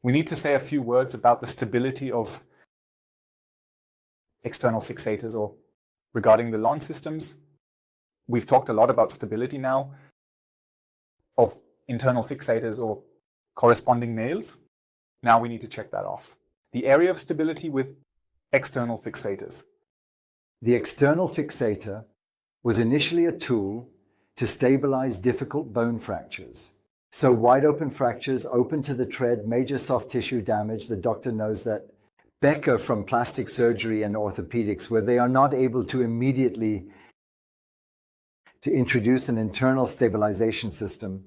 We need to say a few words about the stability of external fixators or regarding the lawn systems. We've talked a lot about stability now of internal fixators or corresponding nails. Now we need to check that off. The area of stability with external fixators. The external fixator was initially a tool to stabilize difficult bone fractures. So wide open fractures, open to the tread, major soft tissue damage, the doctor knows that. Becker from plastic surgery and orthopedics, where they are not able to immediately to introduce an internal stabilization system,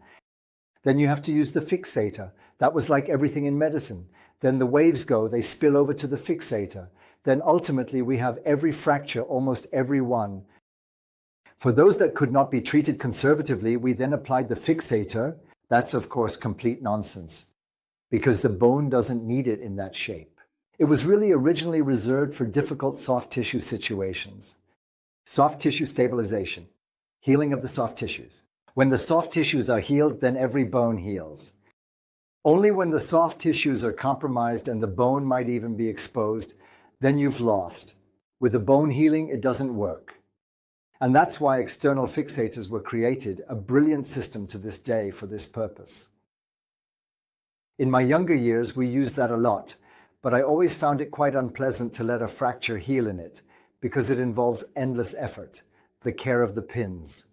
then you have to use the fixator. That was like everything in medicine. Then the waves go, they spill over to the fixator. Then ultimately we have every fracture, almost every one. For those that could not be treated conservatively, we then applied the fixator. That's of course complete nonsense because the bone doesn't need it in that shape. It was really originally reserved for difficult soft tissue situations. Soft tissue stabilization, healing of the soft tissues. When the soft tissues are healed, then every bone heals. Only when the soft tissues are compromised and the bone might even be exposed, then you've lost. With the bone healing, it doesn't work. And that's why external fixators were created, a brilliant system to this day for this purpose. In my younger years, we used that a lot, but I always found it quite unpleasant to let a fracture heal in it because it involves endless effort, the care of the pins.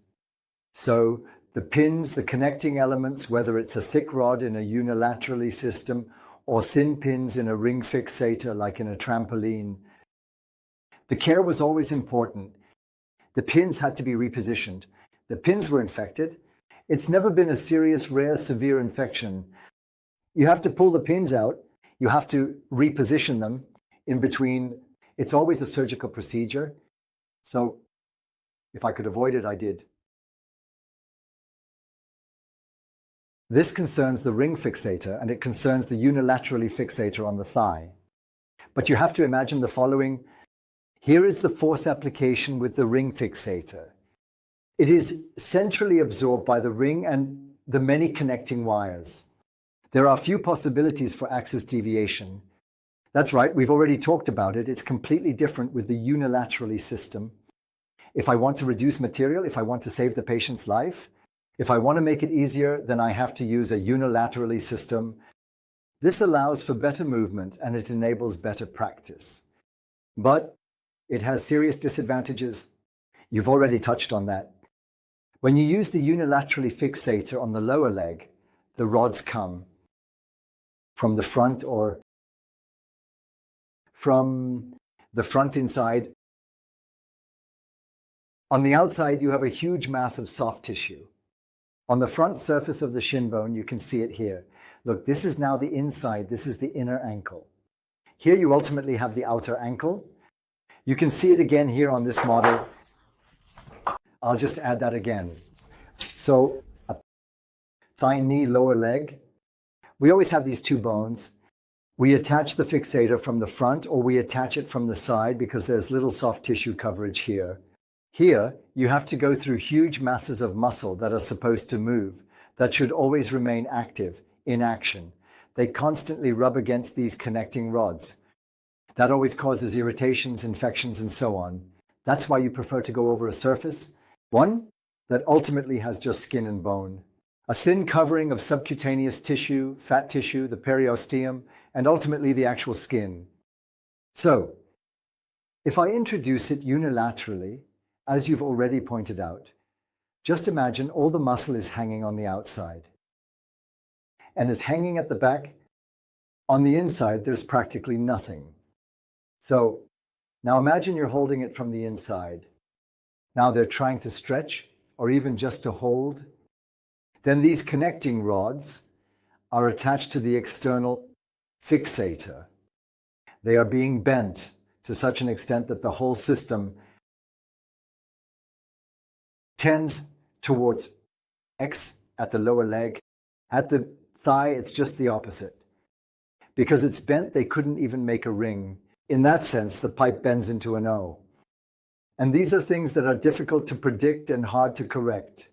So the pins, the connecting elements, whether it's a thick rod in a unilaterally system or thin pins in a ring fixator like in a trampoline, the care was always important. The pins had to be repositioned. The pins were infected. It's never been a serious, rare, severe infection. You have to pull the pins out. You have to reposition them in between. It's always a surgical procedure. So if I could avoid it, I did. This concerns the ring fixator and it concerns the unilaterally fixator on the thigh. But you have to imagine the following. Here is the force application with the ring fixator. It is centrally absorbed by the ring and the many connecting wires. There are few possibilities for axis deviation. That's right, we've already talked about it. It's completely different with the unilaterally system. If I want to reduce material, if I want to save the patient's life, if I want to make it easier, then I have to use a unilaterally system. This allows for better movement and it enables better practice. But it has serious disadvantages. You've already touched on that. When you use the unilaterally fixator on the lower leg, the rods come from the front or from the front inside. On the outside, you have a huge mass of soft tissue. On the front surface of the shin bone, you can see it here. Look, this is now the inside. This is the inner ankle. Here you ultimately have the outer ankle. You can see it again here on this model. I'll just add that again. So thigh, knee, lower leg. We always have these two bones. We attach the fixator from the front or we attach it from the side because there's little soft tissue coverage here. Here, you have to go through huge masses of muscle that are supposed to move, that should always remain active, in action. They constantly rub against these connecting rods. That always causes irritations, infections, and so on. That's why you prefer to go over a surface, one that ultimately has just skin and bone. A thin covering of subcutaneous tissue, fat tissue, the periosteum, and ultimately the actual skin. So, if I introduce it unilaterally, as you've already pointed out, just imagine all the muscle is hanging on the outside and is hanging at the back. On the inside, there's practically nothing. So, now imagine you're holding it from the inside. Now they're trying to stretch or even just to hold. Then these connecting rods are attached to the external fixator. They are being bent to such an extent that the whole system tends towards X at the lower leg. At the thigh, it's just the opposite. Because it's bent, they couldn't even make a ring. In that sense, the pipe bends into an O. And these are things that are difficult to predict and hard to correct.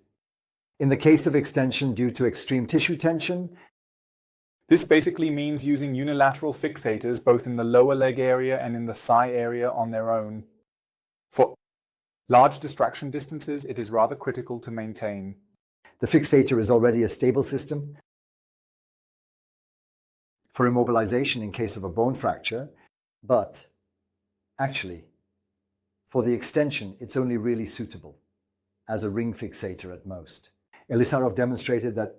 In the case of extension due to extreme tissue tension, This basically means using unilateral fixators both in the lower leg area and in the thigh area on their own. For large distraction distances, it is rather critical to maintain. The fixator is already a stable system for immobilization in case of a bone fracture, but actually, for the extension, it's only really suitable as a ring fixator at most. Elisarov demonstrated that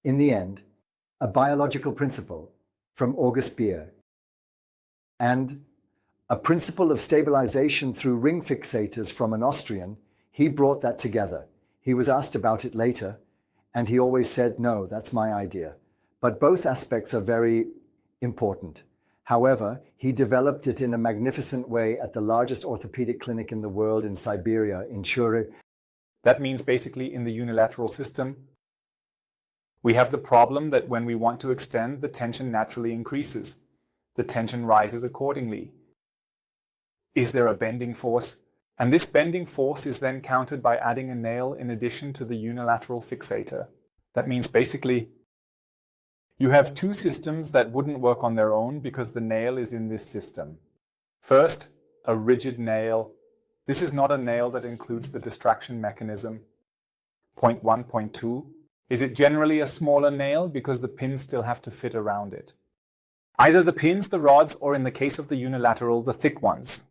in the end, a biological principle from August Beer and a principle of stabilization through ring fixators from an Austrian, he brought that together. He was asked about it later, and he always said, no, that's my idea. But both aspects are very important. However, he developed it in a magnificent way at the largest orthopedic clinic in the world in Siberia, in Chure. That means basically in the unilateral system, we have the problem that when we want to extend, the tension naturally increases. The tension rises accordingly. Is there a bending force? And this bending force is then countered by adding a nail in addition to the unilateral fixator. That means basically you have two systems that wouldn't work on their own because the nail is in this system. First, a rigid nail. This is not a nail that includes the distraction mechanism. Point 1, point 2. Is it generally a smaller nail because the pins still have to fit around it? Either the pins, the rods, or in the case of the unilateral, the thick ones.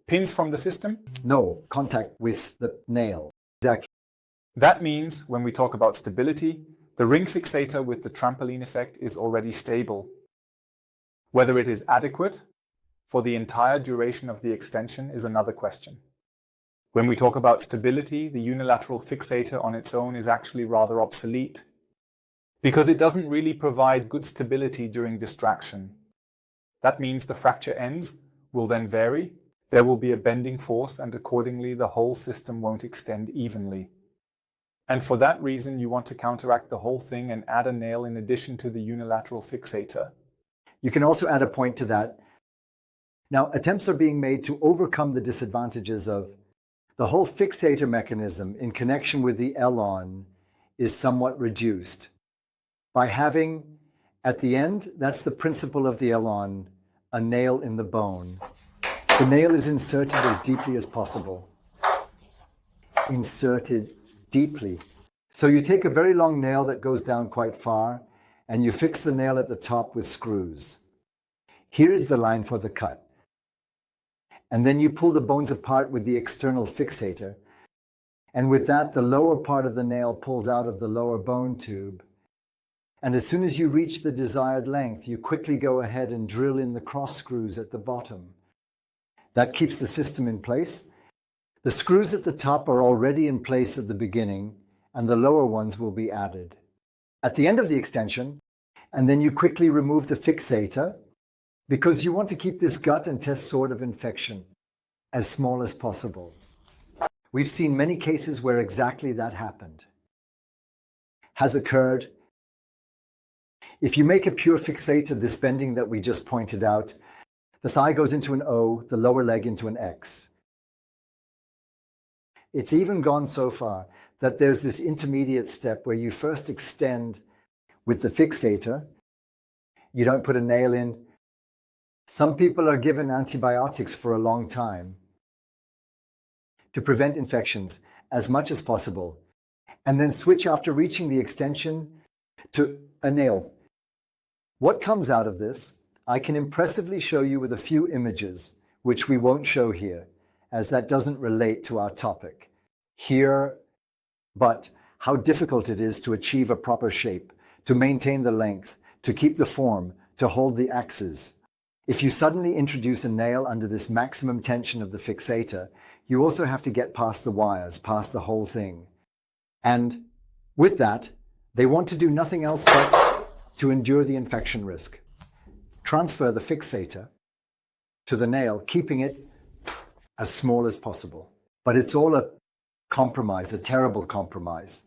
Pins from the system? No, contact with the nail. Exactly. That means when we talk about stability, the ring fixator with the trampoline effect is already stable. Whether it is adequate for the entire duration of the extension is another question. When we talk about stability, the unilateral fixator on its own is actually rather obsolete because it doesn't really provide good stability during distraction. That means the fracture ends will then vary. There will be a bending force, and accordingly the whole system won't extend evenly. And for that reason, you want to counteract the whole thing and add a nail in addition to the unilateral fixator. You can also add a point to that. Now, attempts are being made to overcome the disadvantages of the whole fixator mechanism in connection with the elon is somewhat reduced by having, at the end, that's the principle of the elon, a nail in the bone. The nail is inserted as deeply as possible. Inserted deeply. So you take a very long nail that goes down quite far, and you fix the nail at the top with screws. Here is the line for the cut. And then you pull the bones apart with the external fixator. And with that, the lower part of the nail pulls out of the lower bone tube. And as soon as you reach the desired length, you quickly go ahead and drill in the cross screws at the bottom. That keeps the system in place. The screws at the top are already in place at the beginning, and the lower ones will be added at the end of the extension. And then you quickly remove the fixator because you want to keep this gut and test sort of infection as small as possible. We've seen many cases where exactly that happened. Has occurred. If you make a pure fixator, this bending that we just pointed out, the thigh goes into an O, the lower leg into an X. It's even gone so far that there's this intermediate step where you first extend with the fixator. You don't put a nail in. Some people are given antibiotics for a long time to prevent infections as much as possible, and then switch after reaching the extension to a nail. What comes out of this, I can impressively show you with a few images, which we won't show here, as that doesn't relate to our topic here, but how difficult it is to achieve a proper shape, to maintain the length, to keep the form, to hold the axes. If you suddenly introduce a nail under this maximum tension of the fixator, you also have to get past the wires, past the whole thing. And with that, they want to do nothing else but to endure the infection risk. Transfer the fixator to the nail, keeping it as small as possible. But it's all a compromise, a terrible compromise.